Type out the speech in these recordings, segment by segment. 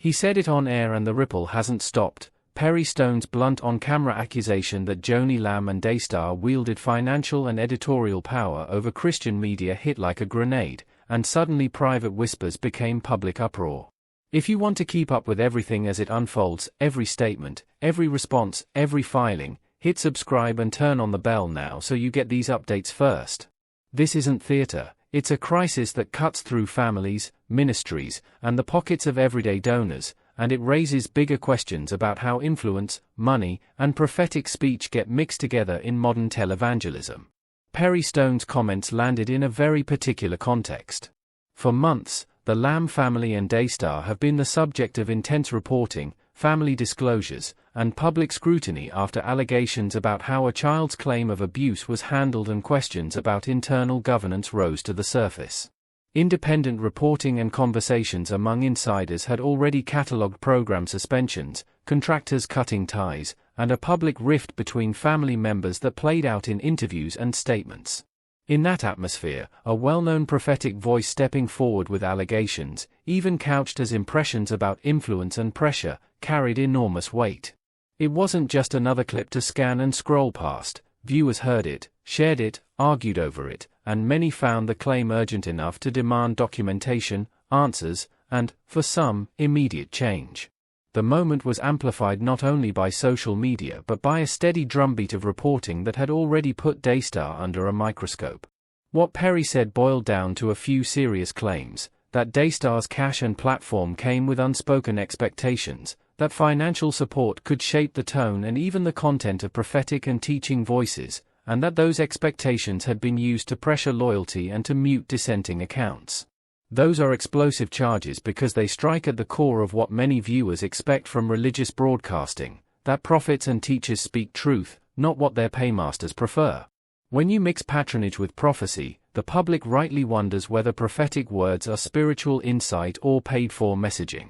He said it on air and the ripple hasn't stopped. Perry Stone's blunt on-camera accusation that Joni Lamb and Daystar wielded financial and editorial power over Christian media hit like a grenade, and suddenly private whispers became public uproar. If you want to keep up with everything as it unfolds, every statement, every response, every filing, hit subscribe and turn on the bell now so you get these updates first. This isn't theater, it's a crisis that cuts through families, ministries, and the pockets of everyday donors, and it raises bigger questions about how influence, money, and prophetic speech get mixed together in modern televangelism. Perry Stone's comments landed in a very particular context. For months, the Lamb family and Daystar have been the subject of intense reporting, family disclosures, and public scrutiny after allegations about how a child's claim of abuse was handled and questions about internal governance rose to the surface. Independent reporting and conversations among insiders had already catalogued program suspensions, contractors cutting ties, and a public rift between family members that played out in interviews and statements. In that atmosphere, a well-known prophetic voice stepping forward with allegations, even couched as impressions about influence and pressure, carried enormous weight. It wasn't just another clip to scan and scroll past. Viewers heard it, shared it, argued over it, and many found the claim urgent enough to demand documentation, answers, and, for some, immediate change. The moment was amplified not only by social media but by a steady drumbeat of reporting that had already put Daystar under a microscope. What Perry said boiled down to a few serious claims: that Daystar's cash and platform came with unspoken expectations, that financial support could shape the tone and even the content of prophetic and teaching voices, and that those expectations had been used to pressure loyalty and to mute dissenting accounts. Those are explosive charges because they strike at the core of what many viewers expect from religious broadcasting, that prophets and teachers speak truth, not what their paymasters prefer. When you mix patronage with prophecy, the public rightly wonders whether prophetic words are spiritual insight or paid-for messaging.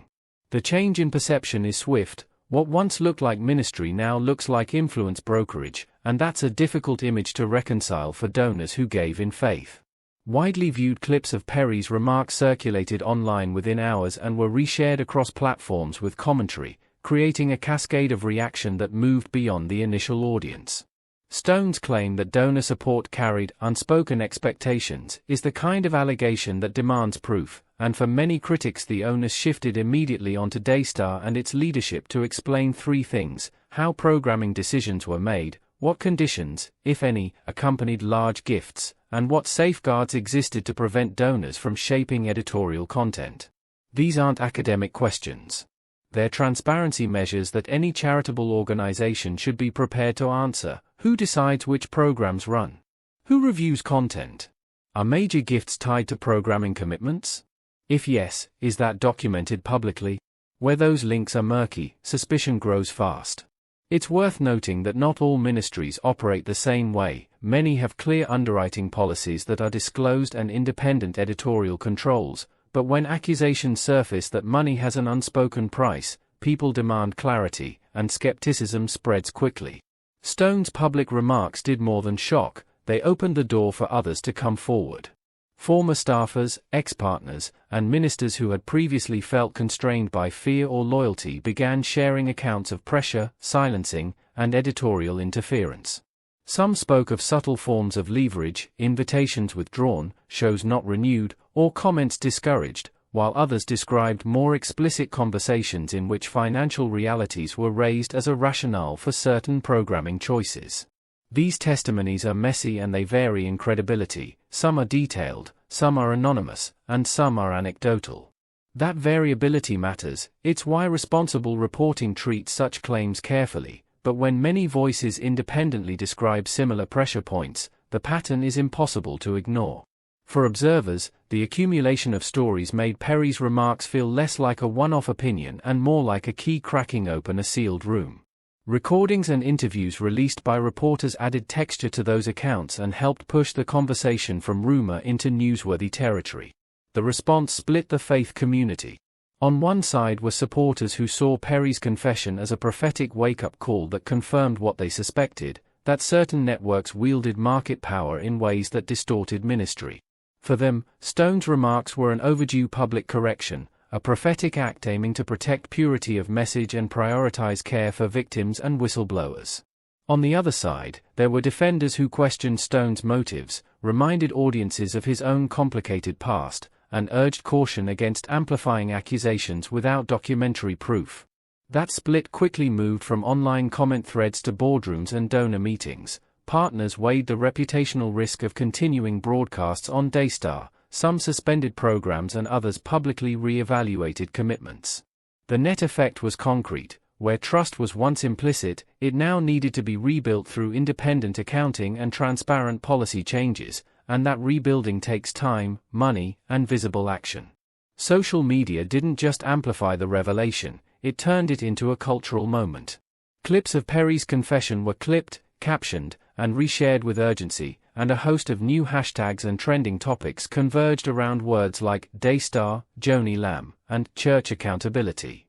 The change in perception is swift. What once looked like ministry now looks like influence brokerage, and that's a difficult image to reconcile for donors who gave in faith. Widely viewed clips of Perry's remarks circulated online within hours and were reshared across platforms with commentary, creating a cascade of reaction that moved beyond the initial audience. Stone's claim that donor support carried unspoken expectations is the kind of allegation that demands proof, and for many critics the onus shifted immediately onto Daystar and its leadership to explain three things: how programming decisions were made, what conditions, if any, accompanied large gifts, and what safeguards existed to prevent donors from shaping editorial content. These aren't academic questions. They're transparency measures that any charitable organization should be prepared to answer. Who decides which programs run? Who reviews content? Are major gifts tied to programming commitments? If yes, is that documented publicly? Where those links are murky, suspicion grows fast. It's worth noting that not all ministries operate the same way. Many have clear underwriting policies that are disclosed and independent editorial controls, but when accusations surface that money has an unspoken price, people demand clarity, and skepticism spreads quickly. Stone's public remarks did more than shock, they opened the door for others to come forward. Former staffers, ex-partners, and ministers who had previously felt constrained by fear or loyalty began sharing accounts of pressure, silencing, and editorial interference. Some spoke of subtle forms of leverage, invitations withdrawn, shows not renewed, or comments discouraged, while others described more explicit conversations in which financial realities were raised as a rationale for certain programming choices. These testimonies are messy and they vary in credibility. Some are detailed, some are anonymous, and some are anecdotal. That variability matters. It's why responsible reporting treats such claims carefully, but when many voices independently describe similar pressure points, the pattern is impossible to ignore. For observers, the accumulation of stories made Perry's remarks feel less like a one-off opinion and more like a key cracking open a sealed room. Recordings and interviews released by reporters added texture to those accounts and helped push the conversation from rumor into newsworthy territory. The response split the faith community. On one side were supporters who saw Perry's confession as a prophetic wake-up call that confirmed what they suspected, that certain networks wielded market power in ways that distorted ministry. For them, Stone's remarks were an overdue public correction, a prophetic act aiming to protect purity of message and prioritize care for victims and whistleblowers. On the other side, there were defenders who questioned Stone's motives, reminded audiences of his own complicated past, and urged caution against amplifying accusations without documentary proof. That split quickly moved from online comment threads to boardrooms and donor meetings. Partners weighed the reputational risk of continuing broadcasts on Daystar. Some suspended programs and others publicly re-evaluated commitments. The net effect was concrete. Where trust was once implicit, it now needed to be rebuilt through independent accounting and transparent policy changes, and that rebuilding takes time, money, and visible action. Social media didn't just amplify the revelation, it turned it into a cultural moment. Clips of Perry's confession were clipped, captioned, and reshared with urgency, and a host of new hashtags and trending topics converged around words like Daystar, Joni Lamb, and church accountability.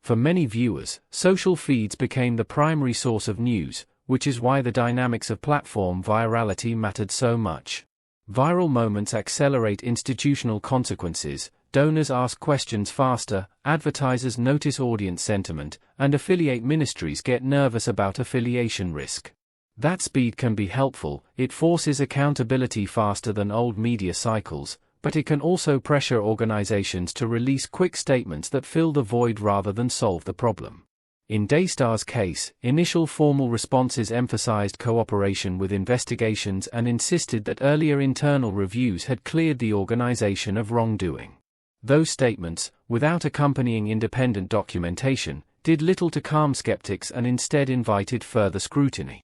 For many viewers, social feeds became the primary source of news, which is why the dynamics of platform virality mattered so much. Viral moments accelerate institutional consequences, donors ask questions faster, advertisers notice audience sentiment, and affiliate ministries get nervous about affiliation risk. That speed can be helpful, it forces accountability faster than old media cycles, but it can also pressure organizations to release quick statements that fill the void rather than solve the problem. In Daystar's case, initial formal responses emphasized cooperation with investigations and insisted that earlier internal reviews had cleared the organization of wrongdoing. Those statements, without accompanying independent documentation, did little to calm skeptics and instead invited further scrutiny.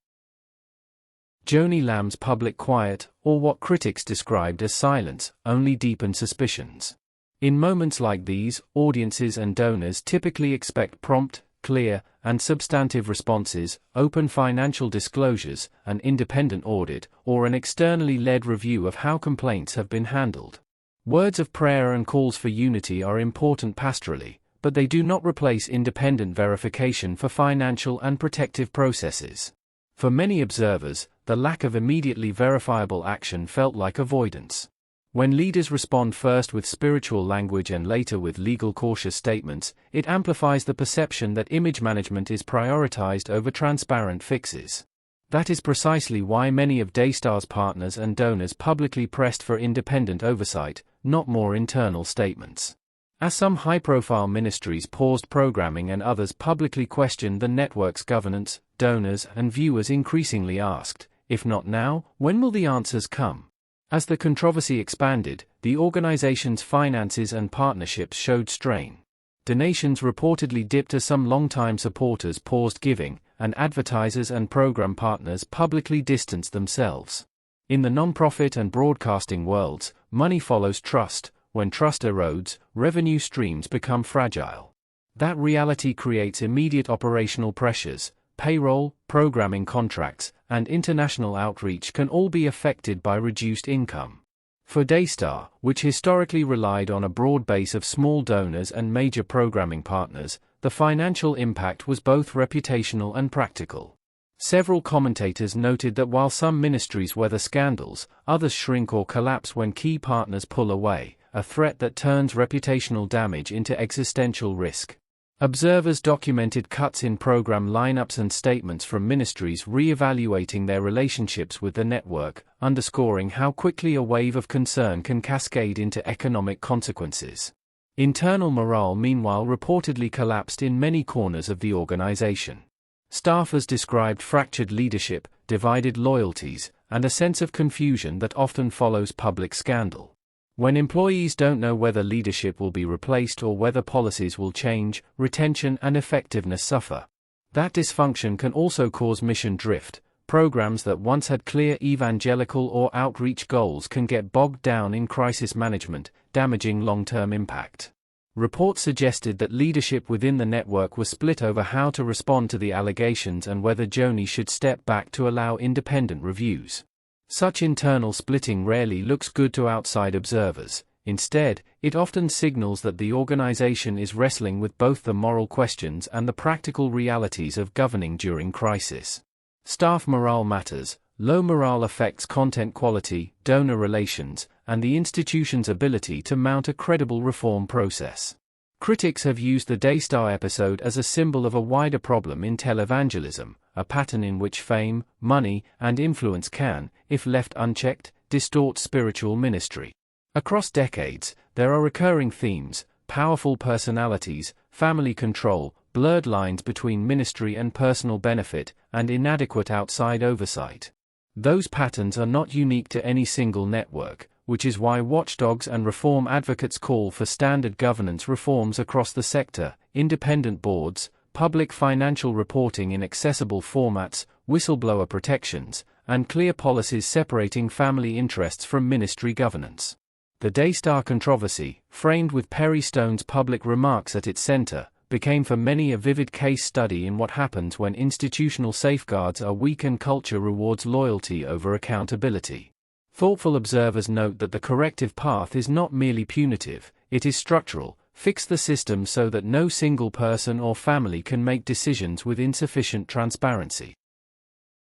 Joni Lamb's public quiet, or what critics described as silence, only deepened suspicions. In moments like these, audiences and donors typically expect prompt, clear, and substantive responses, open financial disclosures, an independent audit, or an externally led review of how complaints have been handled. Words of prayer and calls for unity are important pastorally, but they do not replace independent verification for financial and protective processes. For many observers, the lack of immediately verifiable action felt like avoidance. When leaders respond first with spiritual language and later with legal cautious statements, it amplifies the perception that image management is prioritized over transparent fixes. That is precisely why many of Daystar's partners and donors publicly pressed for independent oversight, not more internal statements. As some high-profile ministries paused programming and others publicly questioned the network's governance, donors and viewers increasingly asked, if not now, when will the answers come? As the controversy expanded, the organization's finances and partnerships showed strain. Donations reportedly dipped as some longtime supporters paused giving, and advertisers and program partners publicly distanced themselves. In the nonprofit and broadcasting worlds, money follows trust. When trust erodes, revenue streams become fragile. That reality creates immediate operational pressures. Payroll, programming contracts, and international outreach can all be affected by reduced income. For Daystar, which historically relied on a broad base of small donors and major programming partners, the financial impact was both reputational and practical. Several commentators noted that while some ministries weather scandals, others shrink or collapse when key partners pull away, a threat that turns reputational damage into existential risk. Observers documented cuts in program lineups and statements from ministries re-evaluating their relationships with the network, underscoring how quickly a wave of concern can cascade into economic consequences. Internal morale meanwhile reportedly collapsed in many corners of the organization. Staffers described fractured leadership, divided loyalties, and a sense of confusion that often follows public scandal. When employees don't know whether leadership will be replaced or whether policies will change, retention and effectiveness suffer. That dysfunction can also cause mission drift. Programs that once had clear evangelical or outreach goals can get bogged down in crisis management, damaging long-term impact. Reports suggested that leadership within the network was split over how to respond to the allegations and whether Joni should step back to allow independent reviews. Such internal splitting rarely looks good to outside observers. Instead, it often signals that the organization is wrestling with both the moral questions and the practical realities of governing during crisis. Staff morale matters. Low morale affects content quality, donor relations, and the institution's ability to mount a credible reform process. Critics have used the Daystar episode as a symbol of a wider problem in televangelism, a pattern in which fame, money, and influence can, if left unchecked, distort spiritual ministry. Across decades, there are recurring themes: powerful personalities, family control, blurred lines between ministry and personal benefit, and inadequate outside oversight. Those patterns are not unique to any single network, which is why watchdogs and reform advocates call for standard governance reforms across the sector, independent boards, public financial reporting in accessible formats, whistleblower protections, and clear policies separating family interests from ministry governance. The Daystar controversy, framed with Perry Stone's public remarks at its center, became for many a vivid case study in what happens when institutional safeguards are weak and culture rewards loyalty over accountability. Thoughtful observers note that the corrective path is not merely punitive, it is structural: fix the system so that no single person or family can make decisions with insufficient transparency.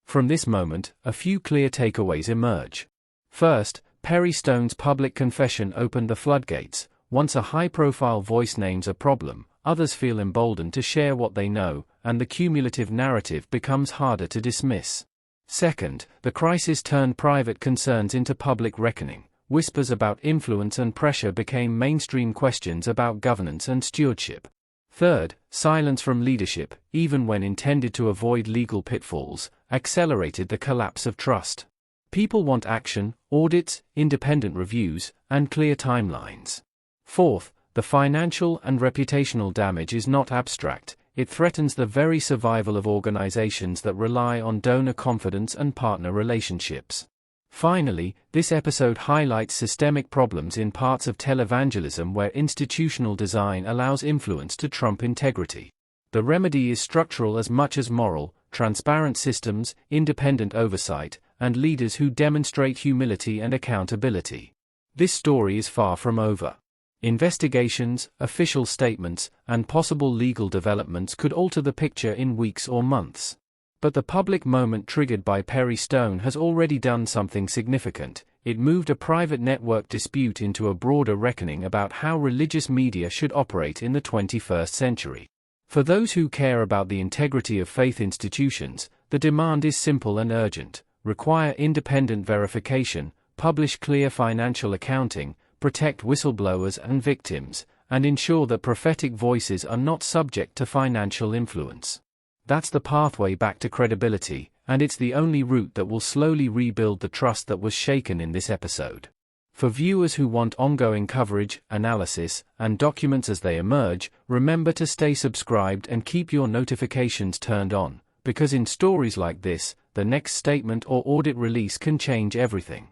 From this moment, a few clear takeaways emerge. First, Perry Stone's public confession opened the floodgates. Once a high-profile voice names a problem, others feel emboldened to share what they know, and the cumulative narrative becomes harder to dismiss. Second, the crisis turned private concerns into public reckoning. Whispers about influence and pressure became mainstream questions about governance and stewardship. Third, silence from leadership, even when intended to avoid legal pitfalls, accelerated the collapse of trust. People want action, audits, independent reviews, and clear timelines. Fourth, the financial and reputational damage is not abstract. It threatens the very survival of organizations that rely on donor confidence and partner relationships. Finally, this episode highlights systemic problems in parts of televangelism where institutional design allows influence to trump integrity. The remedy is structural as much as moral: transparent systems, independent oversight, and leaders who demonstrate humility and accountability. This story is far from over. Investigations, official statements, and possible legal developments could alter the picture in weeks or months. But the public moment triggered by Perry Stone has already done something significant. It moved a private network dispute into a broader reckoning about how religious media should operate in the 21st century. For those who care about the integrity of faith institutions, the demand is simple and urgent: require independent verification, publish clear financial accounting, protect whistleblowers and victims, and ensure that prophetic voices are not subject to financial influence. That's the pathway back to credibility, and it's the only route that will slowly rebuild the trust that was shaken in this episode. For viewers who want ongoing coverage, analysis, and documents as they emerge, remember to stay subscribed and keep your notifications turned on, because in stories like this, the next statement or audit release can change everything.